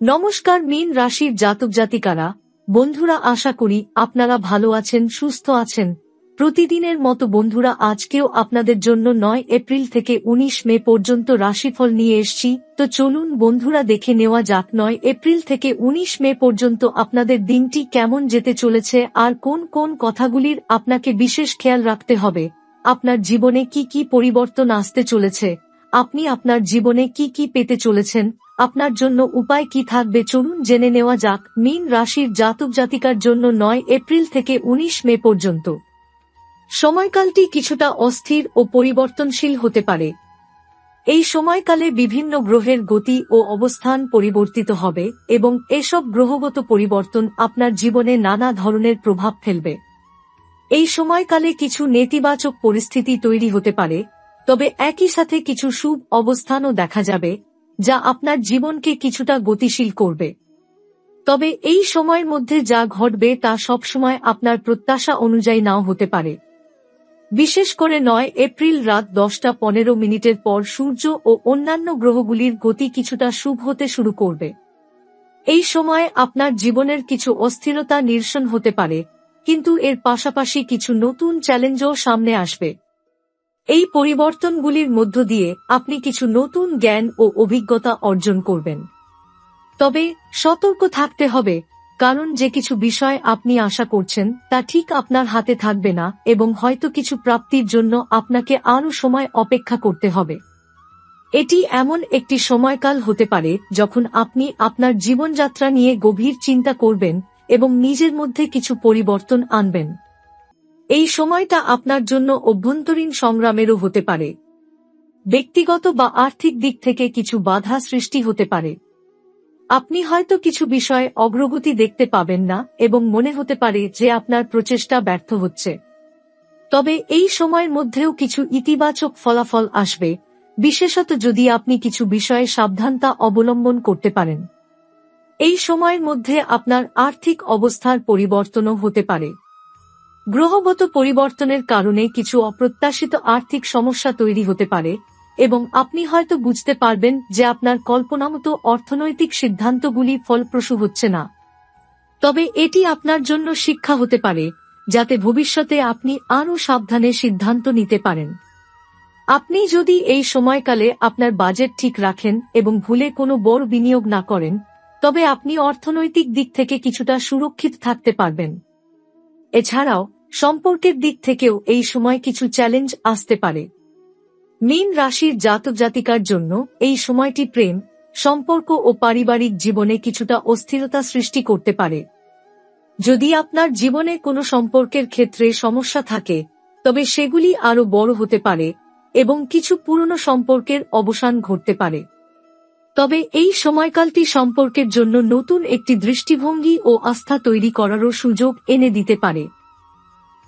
নমস্কার মীন রাশির জাতক জাতিকারা, বন্ধুরা, আশা করি আপনারা ভালো আছেন, সুস্থ আছেন। প্রতিদিনের মতো বন্ধুরা, আজকেও আপনাদের জন্য 9 এপ্রিল থেকে 19 মে পর্যন্ত রাশিফল নিয়ে এসেছি। তো চলুন বন্ধুরা, দেখে নেওয়া যাক 9 এপ্রিল থেকে 19 মে পর্যন্ত আপনাদের দিনটি কেমন যেতে চলেছে আর কোন কোন কথাগুলির আপনাকে বিশেষ খেয়াল রাখতে হবে। আপনার জীবনে কি কি পরিবর্তন আসতে চলেছে, আপনি আপনার জীবনে কি কি পেতে চলেছেন, আপনার জন্য উপায় কি থাকবে, চলুন জেনে নেওয়া যাক। মীন রাশির জাতক জাতিকার জন্য 9 এপ্রিল থেকে 19 মে পর্যন্ত সময়কালটি কিছুটা অস্থির ও পরিবর্তনশীল হতে পারে। এই সময়কালে বিভিন্ন গ্রহের গতি ও অবস্থান পরিবর্তিত হবে এবং এসব গ্রহগত পরিবর্তন আপনার জীবনে নানা ধরনের প্রভাব ফেলবে। এই সময়কালে কিছু নেতিবাচক পরিস্থিতি তৈরি হতে পারে, তবে একই সাথে কিছু শুভ অবস্থানও দেখা যাবে যা আপনার জীবনকে কিছুটা গতিশীল করবে। তবে এই সময়ের মধ্যে যা ঘটবে তা সবসময় আপনার প্রত্যাশা অনুযায়ী নাও হতে পারে। বিশেষ করে 9 এপ্রিল রাত 10:15 পর সূর্য ও অন্যান্য গ্রহগুলির গতি কিছুটা শুভ হতে শুরু করবে। এই সময়ে আপনার জীবনের কিছু অস্থিরতা নিরসন হতে পারে, কিন্তু এর পাশাপাশি কিছু নতুন চ্যালেঞ্জও সামনে আসবে। এই পরিবর্তনগুলির মধ্য দিয়ে আপনি কিছু নতুন জ্ঞান ও অভিজ্ঞতা অর্জন করবেন। তবে সতর্ক থাকতে হবে, কারণ যে কিছু বিষয় আপনি আশা করছেন তা ঠিক আপনার হাতে থাকবে না এবং হয়তো কিছু প্রাপ্তির জন্য আপনাকে আরও সময় অপেক্ষা করতে হবে। এটি এমন একটি সময়কাল হতে পারে যখন আপনি আপনার জীবনযাত্রা নিয়ে গভীর চিন্তা করবেন এবং নিজের মধ্যে কিছু পরিবর্তন আনবেন। এই সময়টা আপনার জন্য অভ্যন্তরীণ সংগ্রামেরও হতে পারে। ব্যক্তিগত বা আর্থিক দিক থেকে কিছু বাধা সৃষ্টি হতে পারে। আপনি হয়তো কিছু বিষয়ে অগ্রগতি দেখতে পাবেন না এবং মনে হতে পারে যে আপনার প্রচেষ্টা ব্যর্থ হচ্ছে। তবে এই সময়ের মধ্যেও কিছু ইতিবাচক ফলাফল আসবে, বিশেষত যদি আপনি কিছু বিষয়ে সাবধানতা অবলম্বন করতে পারেন। এই সময়ের মধ্যে আপনার আর্থিক অবস্থার পরিবর্তনও হতে পারে। গ্রহগত পরিবর্তনের কারণে কিছু অপ্রত্যাশিত আর্থিক সমস্যা তৈরি হতে পারে এবং আপনি হয়তো বুঝতে পারবেন যে আপনার কল্পনামতো অর্থনৈতিক সিদ্ধান্তগুলি ফলপ্রসূ হচ্ছে না। তবে এটি আপনার জন্য শিক্ষা হতে পারে, যাতে ভবিষ্যতে আপনি আরও সাবধানে সিদ্ধান্ত নিতে পারেন। আপনি যদি এই সময়কালে আপনার বাজেট ঠিক রাখেন এবং ভুলে কোনো বড় বিনিয়োগ না করেন, তবে আপনি অর্থনৈতিক দিক থেকে কিছুটা সুরক্ষিত থাকতে পারবেন। এছাড়াও সম্পর্কের দিক থেকেও এই সময় কিছু চ্যালেঞ্জ আসতে পারে। মীন রাশির জাতক জাতিকার জন্য এই সময়টি প্রেম, সম্পর্ক ও পারিবারিক জীবনে কিছুটা অস্থিরতা সৃষ্টি করতে পারে। যদি আপনার জীবনে কোনো সম্পর্কের ক্ষেত্রে সমস্যা থাকে, তবে সেগুলি আরও বড় হতে পারে এবং কিছু পুরনো সম্পর্কের অবসান ঘটতে পারে। তবে এই সময়কালটি সম্পর্কের জন্য নতুন একটি দৃষ্টিভঙ্গি ও আস্থা তৈরি করারও সুযোগ এনে দিতে পারে।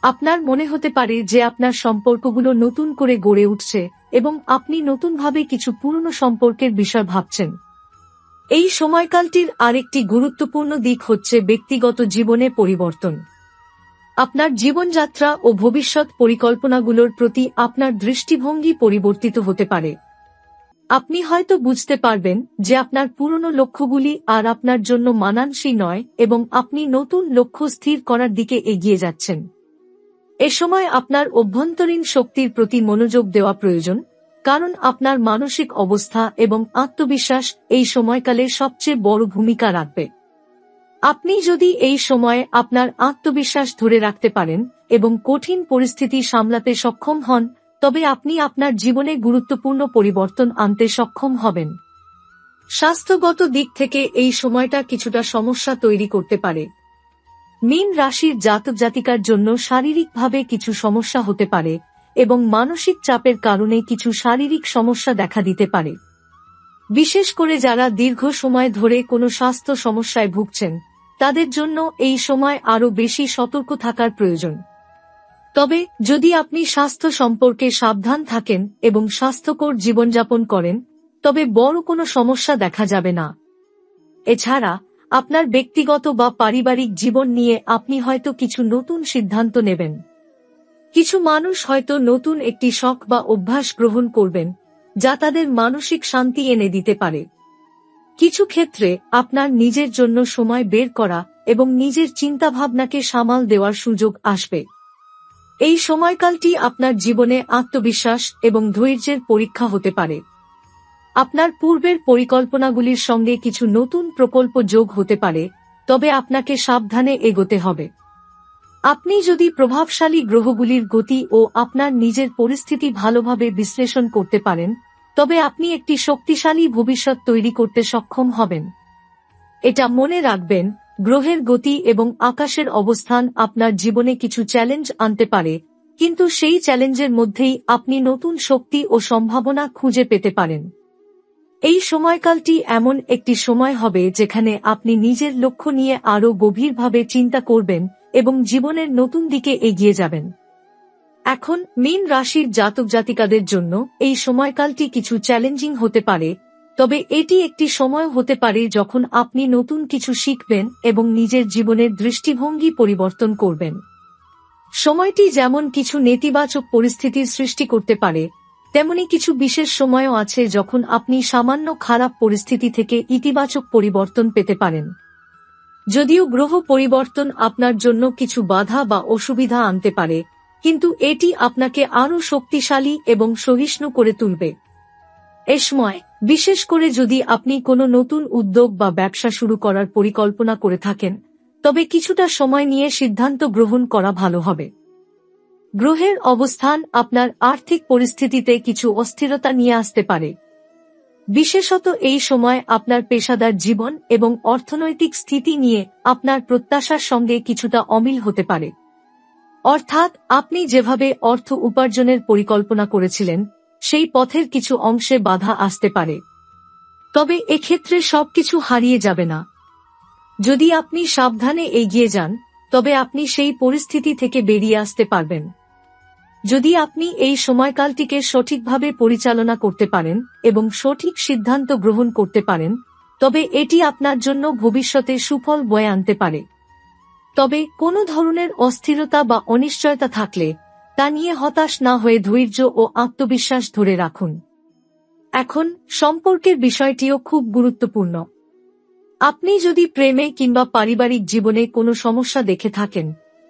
আপনার মনে হতে পারে যে আপনার সম্পর্কগুলো নতুন করে গড়ে উঠছে এবং আপনি নতুনভাবে কিছু পুরনো সম্পর্কের বিষয় ভাবছেন। এই সময়কালটির আরেকটি গুরুত্বপূর্ণ দিক হচ্ছে ব্যক্তিগত জীবনে পরিবর্তন। আপনার জীবনযাত্রা ও ভবিষ্যৎ পরিকল্পনাগুলোর প্রতি আপনার দৃষ্টিভঙ্গি পরিবর্তিত হতে পারে। আপনি হয়তো বুঝতে পারবেন যে আপনার পুরনো লক্ষ্যগুলি আর আপনার জন্য মানানসই নয় এবং আপনি নতুন লক্ষ্য স্থির করার দিকে এগিয়ে যাচ্ছেন। এ সময় আপনার অভ্যন্তরীণ শক্তির প্রতি মনোযোগ দেওয়া প্রয়োজন, কারণ আপনার মানসিক অবস্থা এবং আত্মবিশ্বাস এই সময়কালে সবচেয়ে বড় ভূমিকা রাখবে। আপনি যদি এই সময়ে আপনার আত্মবিশ্বাস ধরে রাখতে পারেন এবং কঠিন পরিস্থিতি সামলাতে সক্ষম হন, তবে আপনি আপনার জীবনে গুরুত্বপূর্ণ পরিবর্তন আনতে সক্ষম হবেন। স্বাস্থ্যগত দিক থেকে এই সময়টা কিছুটা সমস্যা তৈরি করতে পারে। মীন রাশির জাতক জাতিকার জন্য শারীরিকভাবে কিছু সমস্যা হতে পারে এবং মানসিক চাপের কারণে কিছু শারীরিক সমস্যা দেখা দিতে পারে। বিশেষ করে যারা দীর্ঘ সময় ধরে কোনো স্বাস্থ্য সমস্যায় ভুগছেন, তাদের জন্য এই সময় আরও বেশি সতর্ক থাকার প্রয়োজন। তবে যদি আপনি স্বাস্থ্য সম্পর্কে সাবধান থাকেন এবং স্বাস্থ্যকর জীবনযাপন করেন, তবে বড় কোনো সমস্যা দেখা যাবে না। এছাড়া আপনার ব্যক্তিগত বা পারিবারিক জীবন নিয়ে আপনি হয়তো কিছু নতুন সিদ্ধান্ত নেবেন। কিছু মানুষ হয়তো নতুন একটি শখ বা অভ্যাস গ্রহণ করবেন, যা তাদের মানসিক শান্তি এনে দিতে পারে। কিছু ক্ষেত্রে আপনার নিজের জন্য সময় বের করা এবং নিজের চিন্তাভাবনাকে সামাল দেওয়ার সুযোগ আসবে। এই সময়কালটি আপনার জীবনে আত্মবিশ্বাস এবং ধৈর্যের পরীক্ষা হতে পারে। আপনার পূর্বের পরিকল্পনাগুলির সঙ্গে কিছু নতুন প্রকল্প যোগ হতে পারে, তবে আপনাকে সাবধানে এগোতে হবে। আপনি যদি প্রভাবশালী গ্রহগুলির গতি ও আপনার নিজের পরিস্থিতি ভালোভাবে বিশ্লেষণ করতে পারেন, তবে আপনি একটি শক্তিশালী ভবিষ্যৎ তৈরি করতে সক্ষম হবেন। এটা মনে রাখবেন, গ্রহের গতি এবং আকাশের অবস্থান আপনার জীবনে কিছু চ্যালেঞ্জ আনতে পারে, কিন্তু সেই চ্যালেঞ্জের মধ্যেই আপনি নতুন শক্তি ও সম্ভাবনা খুঁজে পেতে পারেন। এই সময়কালটি এমন একটি সময় হবে যেখানে আপনি নিজের লক্ষ্য নিয়ে আরও গভীরভাবে চিন্তা করবেন এবং জীবনের নতুন দিকে এগিয়ে যাবেন। এখন মীন রাশির জাতক জাতিকাদের জন্য এই সময়কালটি কিছু চ্যালেঞ্জিং হতে পারে, তবে এটি একটি সময় হতে পারে যখন আপনি নতুন কিছু শিখবেন এবং নিজের জীবনের দৃষ্টিভঙ্গি পরিবর্তন করবেন। সময়টি যেমন কিছু নেতিবাচক পরিস্থিতির সৃষ্টি করতে পারে, তেমনি কিছু বিশেষ সময়ও আছে যখন আপনি সামান্য খারাপ পরিস্থিতি থেকে ইতিবাচক পরিবর্তন পেতে পারেন। যদিও গ্রহ পরিবর্তন আপনার জন্য কিছু বাধা বা অসুবিধা আনতে পারে, কিন্তু এটি আপনাকে আরও শক্তিশালী এবং সহিষ্ণু করে তুলবে। এ সময়, বিশেষ করে যদি আপনি কোনো নতুন উদ্যোগ বা ব্যবসা শুরু করার পরিকল্পনা করে থাকেন, তবে কিছুটা সময় নিয়ে সিদ্ধান্ত গ্রহণ করা ভালো হবে। গ্রহের অবস্থান আপনার আর্থিক পরিস্থিতিতে কিছু অস্থিরতা নিয়ে আসতে পারে। বিশেষত এই সময় আপনার পেশাদার জীবন এবং অর্থনৈতিক স্থিতি নিয়ে আপনার প্রত্যাশার সঙ্গে কিছুটা অমিল হতে পারে। অর্থাৎ আপনি যেভাবে অর্থ উপার্জনের পরিকল্পনা করেছিলেন, সেই পথের কিছু অংশে বাধা আসতে পারে। তবে এক্ষেত্রে সবকিছু হারিয়ে যাবে না। যদি আপনি সাবধানে এগিয়ে যান, তবে আপনি সেই পরিস্থিতি থেকে বেরিয়ে আসতে পারবেন। যদি আপনি এই সময়কালটিকে সঠিকভাবে পরিচালনা করতে পারেন এবং সঠিক সিদ্ধান্ত গ্রহণ করতে পারেন, তবে এটি আপনার জন্য ভবিষ্যতে সুফল বয়ে আনতে পারে। তবে কোনো ধরনের অস্থিরতা বা অনিশ্চয়তা থাকলে তা নিয়ে হতাশ না হয়ে ধৈর্য ও আত্মবিশ্বাস ধরে রাখুন। এখন সম্পর্কের বিষয়টিও খুব গুরুত্বপূর্ণ। আপনি যদি প্রেমে কিংবা পারিবারিক জীবনে কোনো সমস্যা দেখে থাকেন,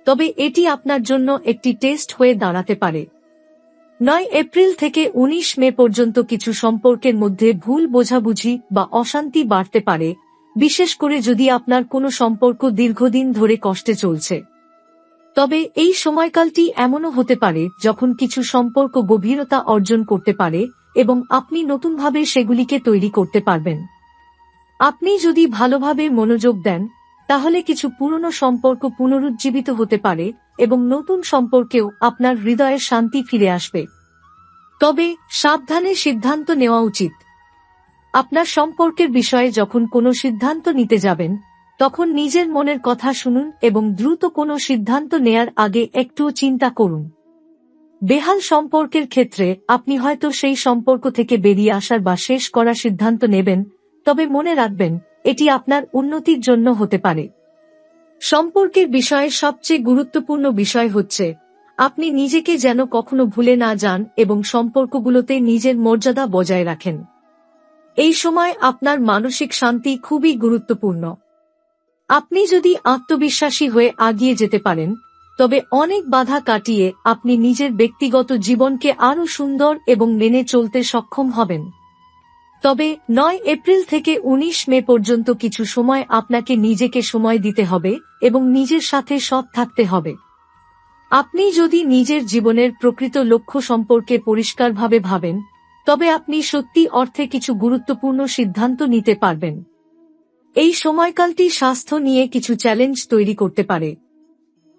তবে এটি আপনার জন্য একটি টেস্ট হয়ে দাঁড়াতে পারে। 9 এপ্রিল থেকে 19 মে পর্যন্ত কিছু সম্পর্কের মধ্যে ভুল বোঝাবুঝি বা অশান্তি বাড়তে পারে, বিশেষ করে যদি আপনার কোনো সম্পর্ক দীর্ঘদিন ধরে কষ্টে চলছে। তবে এই সময়কালটি এমনও হতে পারে যখন কিছু সম্পর্ক গভীরতা অর্জন করতে পারে এবং আপনি নতুনভাবে সেগুলিকে তৈরি করতে পারবেন। আপনি যদি ভালোভাবে মনোযোগ দেন, তাহলে কিছু পুরনো সম্পর্ক পুনরুজ্জীবিত হতে পারে এবং নতুন সম্পর্কেও আপনার হৃদয়ের শান্তি ফিরে আসবে। তবে সাবধানে সিদ্ধান্ত নেওয়া উচিত। আপনার সম্পর্কের বিষয়ে যখন কোনো সিদ্ধান্ত নিতে যাবেন, তখন নিজের মনের কথা শুনুন এবং দ্রুত কোনো সিদ্ধান্ত নেয়ার আগে একটুও চিন্তা করুন। বেহাল সম্পর্কের ক্ষেত্রে আপনি হয়তো সেই সম্পর্ক থেকে বেরিয়ে আসার বা শেষ করার সিদ্ধান্ত নেবেন, তবে মনে রাখবেন, এটি আপনার উন্নতির জন্য হতে পারে। সম্পর্কের বিষয়ে সবচেয়ে গুরুত্বপূর্ণ বিষয় হচ্ছে আপনি নিজেকে যেন কখনো ভুলে না যান এবং সম্পর্কগুলোতে নিজের মর্যাদা বজায় রাখেন। এই সময় আপনার মানসিক শান্তি খুবই গুরুত্বপূর্ণ। আপনি যদি আত্মবিশ্বাসী হয়ে এগিয়ে যেতে পারেন, তবে অনেক বাধা কাটিয়ে আপনি নিজের ব্যক্তিগত জীবনকে আরও সুন্দর এবং মেনে চলতে সক্ষম হবেন। তবে 9 এপ্রিল থেকে 19 মে পর্যন্ত কিছু সময় আপনাকে নিজেকে সময় দিতে হবে এবং নিজের সাথে সৎ থাকতে হবে। আপনি যদি নিজের জীবনের প্রকৃত লক্ষ্য সম্পর্কে পরিষ্কারভাবে ভাবেন, তবে আপনি সত্যি অর্থে কিছু গুরুত্বপূর্ণ সিদ্ধান্ত নিতে পারবেন। এই সময়কালটি স্বাস্থ্য নিয়ে কিছু চ্যালেঞ্জ তৈরি করতে পারে।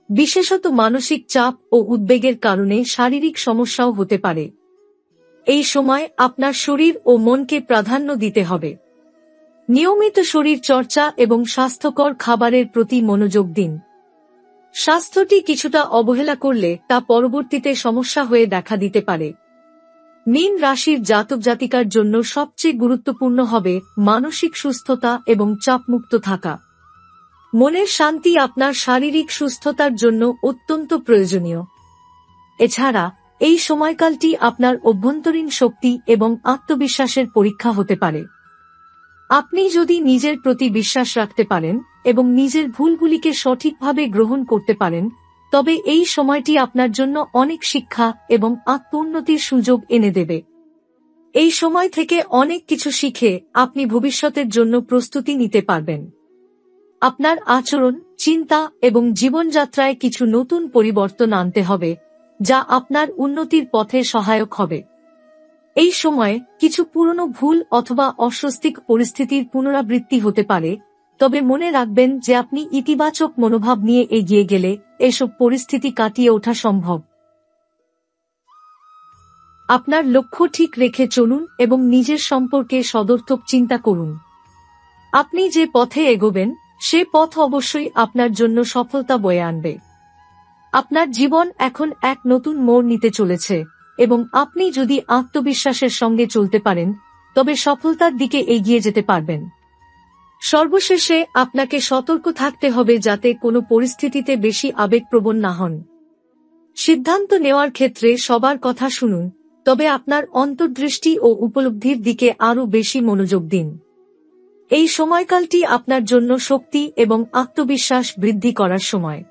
বিশেষত মানসিক চাপ ও উদ্বেগের কারণে শারীরিক সমস্যাও হতে পারে। এই সময় আপনার শরীর ও মনকে প্রাধান্য দিতে হবে। নিয়মিত শরীর চর্চা এবং স্বাস্থ্যকর খাবারের প্রতি মনোযোগ দিন। স্বাস্থ্যটি কিছুটা অবহেলা করলে তা পরবর্তীতে সমস্যা হয়ে দেখা দিতে পারে। মীন রাশির জাতক জাতিকার জন্য সবচেয়ে গুরুত্বপূর্ণ হবে মানসিক সুস্থতা এবং চাপমুক্ত থাকা। মনের শান্তি আপনার শারীরিক সুস্থতার জন্য অত্যন্ত প্রয়োজনীয়। এছাড়া এই সময়কালটি আপনার অভ্যন্তরীণ শক্তি এবং আত্মবিশ্বাসের পরীক্ষা হতে পারে। আপনি যদি নিজের প্রতি বিশ্বাস রাখতে পারেন এবং নিজের ভুলগুলিকে সঠিকভাবে গ্রহণ করতে পারেন, তবে এই সময়টি আপনার জন্য অনেক শিক্ষা এবং আত্মোন্নতির সুযোগ এনে দেবে। এই সময় থেকে অনেক কিছু শিখে আপনি ভবিষ্যতের জন্য প্রস্তুতি নিতে পারবেন। আপনার আচরণ, চিন্তা এবং জীবনযাত্রায় কিছু নতুন পরিবর্তন আনতে হবে, যা আপনার উন্নতির পথে সহায়ক হবে। এই সময়ে কিছু পুরনো ভুল অথবা অস্বস্তিক পরিস্থিতির পুনরাবৃত্তি হতে পারে, তবে মনে রাখবেন যে আপনি ইতিবাচক মনোভাব নিয়ে এগিয়ে গেলে এসব পরিস্থিতি কাটিয়ে ওঠা সম্ভব। আপনার লক্ষ্য ঠিক রেখে চলুন এবং নিজের সম্পর্কে সদর্থক চিন্তা করুন। আপনি যে পথে এগোবেন সে পথ অবশ্যই আপনার জন্য সফলতা বয়ে আনবে। আপনার জীবন এখন এক নতুন মোড় নিতে চলেছে এবং আপনি যদি আত্মবিশ্বাসের সঙ্গে চলতে পারেন তবে সফলতার দিকে এগিয়ে যেতে পারবেন। সর্বশেষে আপনাকে সতর্ক থাকতে হবে যাতে কোনো পরিস্থিতিতে বেশি আবেগপ্রবণ না হন। সিদ্ধান্ত নেওয়ার ক্ষেত্রে সবার কথা শুনুন, তবে আপনার অন্তর্দৃষ্টি ও উপলব্ধির দিকে আরও বেশি মনোযোগ দিন। এই সময়কালটি আপনার জন্য শক্তি এবং আত্মবিশ্বাস বৃদ্ধি করার সময়।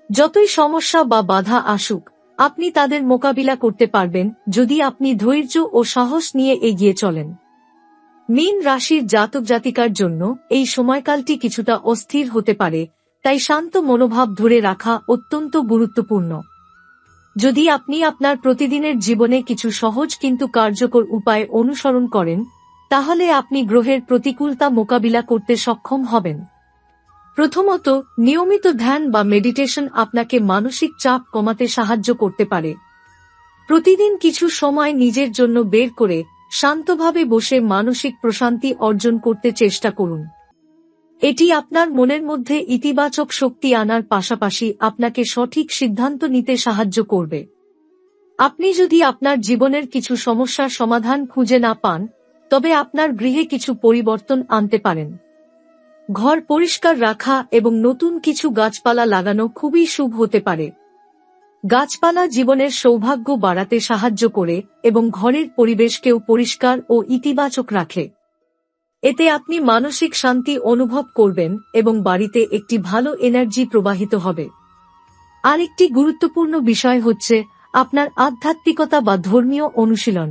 যতই সমস্যা বা বাধা আসুক, আপনি তাদের মোকাবিলা করতে পারবেন যদি আপনি ধৈর্য ও সাহস নিয়ে এগিয়ে চলেন। মীন রাশির জাতক জাতিকার জন্য এই সময়কালটি কিছুটা অস্থির হতে পারে, তাই শান্ত মনোভাব ধরে রাখা অত্যন্ত গুরুত্বপূর্ণ। যদি আপনি আপনার প্রতিদিনের জীবনে কিছু সহজ কিন্তু কার্যকর উপায় অনুসরণ করেন, তাহলে আপনি গ্রহের প্রতিকূলতা মোকাবিলা করতে সক্ষম হবেন। প্রথমত, নিয়মিত ধ্যান বা মেডিটেশন আপনাকে মানসিক চাপ কমাতে সাহায্য করতে পারে। প্রতিদিন কিছু সময় নিজের জন্য বের করে শান্তভাবে বসে মানসিক প্রশান্তি অর্জন করতে চেষ্টা করুন। এটি আপনার মনের মধ্যে ইতিবাচক শক্তি আনার পাশাপাশি আপনাকে সঠিক সিদ্ধান্ত নিতে সাহায্য করবে। আপনি যদি আপনার জীবনের কিছু সমস্যার সমাধান খুঁজে না পান, তবে আপনার গৃহে কিছু পরিবর্তন আনতে পারেন। ঘর পরিষ্কার রাখা এবং নতুন কিছু গাছপালা লাগানো খুবই শুভ হতে পারে। গাছপালা জীবনের সৌভাগ্য বাড়াতে সাহায্য করে এবং ঘরের পরিবেশকেও পরিষ্কার ও ইতিবাচক রাখে। এতে আপনি মানসিক শান্তি অনুভব করবেন এবং বাড়িতে একটি ভালো এনার্জি প্রবাহিত হবে। আরেকটি গুরুত্বপূর্ণ বিষয় হচ্ছে আপনার আধ্যাত্মিকতা বা ধর্মীয় অনুশীলন।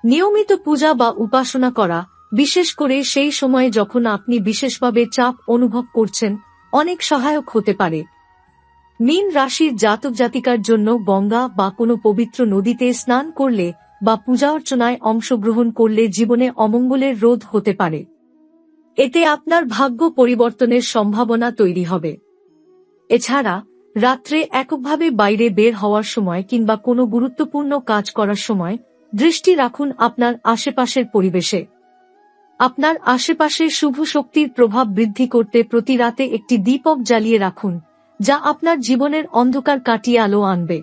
নিয়মিত পূজা বা উপাসনা করা, বিশেষ করে সেই সময়ে যখন আপনি বিশেষভাবে চাপ অনুভব করছেন, অনেক সহায়ক হতে পারে। মীন রাশির জাতক জাতিকার জন্য গঙ্গা বা কোনো পবিত্র নদীতে স্নান করলে বা পূজা অর্চনায় অংশগ্রহণ করলে জীবনে অমঙ্গলের রোধ হতে পারে। এতে আপনার ভাগ্য পরিবর্তনের সম্ভাবনা তৈরি হবে। এছাড়া রাত্রে এককভাবে বাইরে বের হওয়ার সময় কিংবা কোনো গুরুত্বপূর্ণ কাজ করার সময় দৃষ্টি রাখুন আপনার আশেপাশের পরিবেশে। আপনার আশেপাশে শুভ শক্তির প্রভাব বৃদ্ধি করতে প্রতি রাতে একটি দীপক জ্বালিয়ে রাখুন, যা আপনার জীবনের অন্ধকার কাটিয়ে আলো আনবে।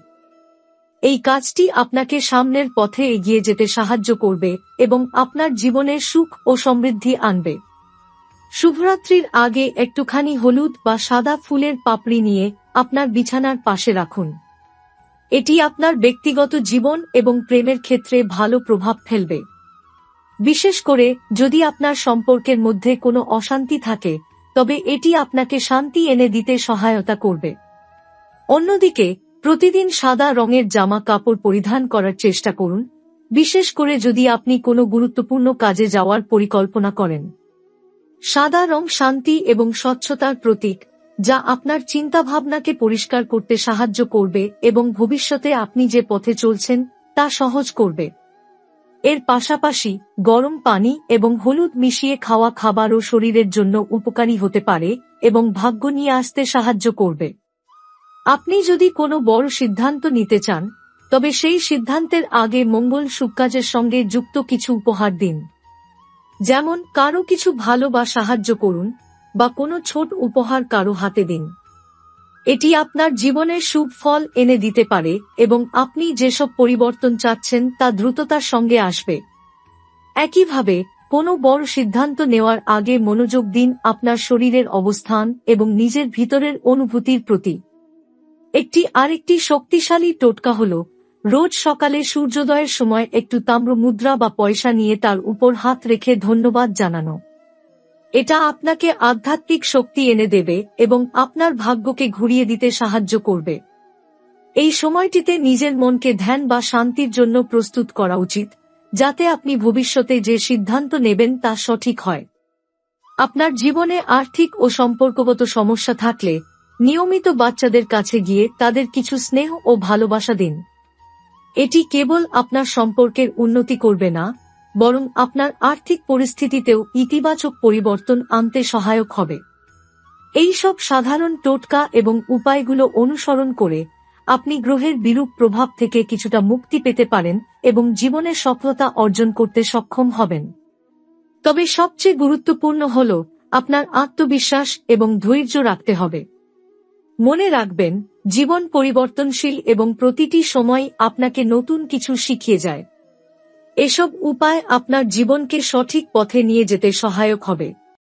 এই কাজটি আপনাকে সামনের পথে এগিয়ে যেতে সাহায্য করবে এবং আপনার জীবনে সুখ ও সমৃদ্ধি আনবে। শুভরাত্রির আগে একটুখানি হলুদ বা সাদা ফুলের পাপড়ি নিয়ে আপনার বিছানার পাশে রাখুন। এটি আপনার ব্যক্তিগত জীবন এবং প্রেমের ক্ষেত্রে ভালো প্রভাব ফেলবে। বিশেষ করে যদি আপনার সম্পর্কের মধ্যে কোনো অশান্তি থাকে, তবে এটি আপনাকে শান্তি এনে দিতে সহায়তা করবে। অন্যদিকে প্রতিদিন সাদা রঙের জামা কাপড় পরিধান করার চেষ্টা করুন, বিশেষ করে যদি আপনি কোনো গুরুত্বপূর্ণ কাজে যাওয়ার পরিকল্পনা করেন। সাদা রং শান্তি এবং স্বচ্ছতার প্রতীক, যা আপনার চিন্তাভাবনাকে পরিষ্কার করতে সাহায্য করবে এবং ভবিষ্যতে আপনি যে পথে চলছেন তা সহজ করবে। এর পাশাপাশি গরম পানি এবং হলুদ মিশিয়ে খাওয়া খাবারও শরীরের জন্য উপকারী হতে পারে এবং ভাগ্য নিয়ে আসতে সাহায্য করবে। আপনি যদি কোনো বড় সিদ্ধান্ত নিতে চান, তবে সেই সিদ্ধান্তের আগে মঙ্গল শুভ কাজের সঙ্গে যুক্ত কিছু উপহার দিন। যেমন কারো কিছু ভালো বা সাহায্য করুন বা কোনো ছোট উপহার কারো হাতে দিন। এটি আপনার জীবনে শুভ ফল এনে দিতে পারে এবং আপনি যেসব পরিবর্তন চাচ্ছেন তা দ্রুততার সঙ্গে আসবে। একইভাবে কোনো বড় সিদ্ধান্ত নেওয়ার আগে মনোযোগ দিন আপনার শরীরের অবস্থান এবং নিজের ভিতরের অনুভূতির প্রতি। আরেকটি শক্তিশালী টোটকা হল রোজ সকালে সূর্যোদয়ের সময় একটু তাম্র মুদ্রা বা পয়সা নিয়ে তার উপর হাত রেখে ধন্যবাদ জানানো। এটা আপনাকে আধ্যাত্মিক শক্তি এনে দেবে এবং আপনার ভাগ্যকে ঘুরিয়ে দিতে সাহায্য করবে। এই সময়টিতে নিজের মনকে ধ্যান বা শান্তির জন্য প্রস্তুত করা উচিত, যাতে আপনি ভবিষ্যতে যে সিদ্ধান্ত নেবেন তা সঠিক হয়। আপনার জীবনে আর্থিক ও সম্পর্কগত সমস্যা থাকলে নিয়মিত বাচ্চাদের কাছে গিয়ে তাদের কিছু স্নেহ ও ভালোবাসা দিন। এটি কেবল আপনার সম্পর্কের উন্নতি করবে না, বরং আপনার আর্থিক পরিস্থিতিতেও ইতিবাচক পরিবর্তন আনতে সহায়ক হবে। এই সব সাধারণ টোটকা এবং উপায়গুলো অনুসরণ করে আপনি গ্রহের বিরূপ প্রভাব থেকে কিছুটা মুক্তি পেতে পারেন এবং জীবনে সফলতা অর্জন করতে সক্ষম হবেন। তবে সবচেয়ে গুরুত্বপূর্ণ হল আপনার আত্মবিশ্বাস এবং ধৈর্য রাখতে হবে। মনে রাখবেন, জীবন পরিবর্তনশীল এবং প্রতিটি সময় আপনাকে নতুন কিছু শিখিয়ে যায়। এসব উপায় আপনার জীবনকে সঠিক পথে নিয়ে যেতে সহায়ক হবে।